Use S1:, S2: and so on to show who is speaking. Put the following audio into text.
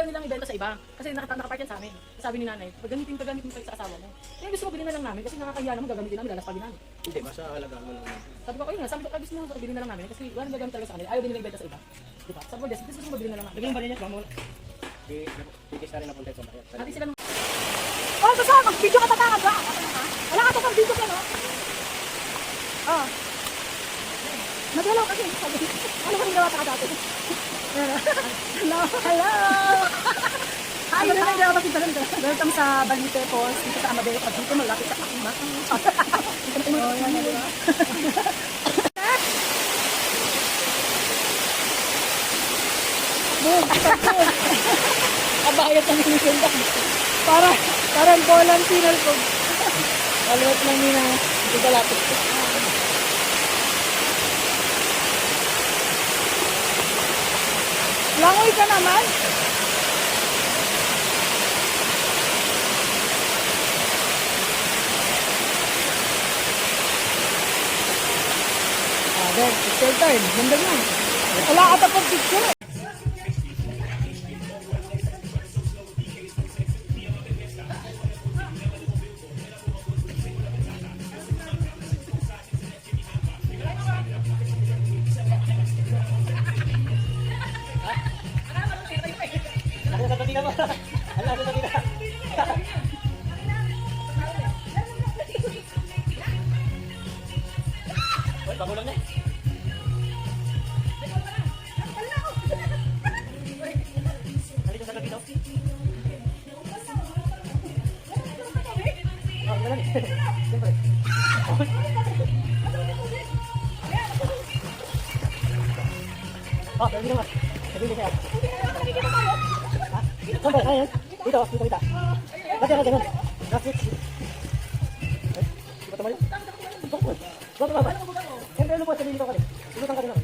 S1: ayaw nilang ibenta sa iba. Kasi nakapark yan sa amin. Sabi ni nanay, pagamitin pa sa asawa mo. Kaya gusto mo bilhin na lang namin kasi nakakahiya naman gagamitin namin, lalaspagin namin.
S2: Hindi, basta halagaan mo lang.
S1: Sabi ko, ayun nga, sabi ko, gusto mo bilhin na lang namin kasi walang gagamit talaga sa kanila. Ayaw din nilang ibenta sa iba. Diba? Sabi ko, gusto mo bilhin na lang namin.
S2: Lagyan ba niya? Di na rin napunta sa bayan.
S1: Hati sila nung... Oh, basta mag-video ka tatangad ba? Wala ka to pang video ka, no? Oh. Nagalaw kasi. Ano ka nagawa sa dati? Hello! Hello! Hi! Ano na nagawa kasi talaga? Welcome sa Balite Falls. Dito sa Amadeo. Pag dito malapit sa Pakima. Oh, yan na diba? Boom! Abayat ng sinisunda. Parang bolang sinal ko. Alwat lang nina. Dito lapit. Langoy ka naman. Then, picture time. Ganda yan. Wala ka tapos picture.
S2: Pagulang na. Halika sa gabi daw. Oh, wala ni. Siyempre. Oh, sabi naman. Sabi niya. Ha? Saan ba? Ayan. Dito, dito kita. Lagyan na ganun. That's it. Ba't tumayo? Ba't tumayo? Siyempre, ano po, sabihin ko ka rin. Ilutan ka rin ako.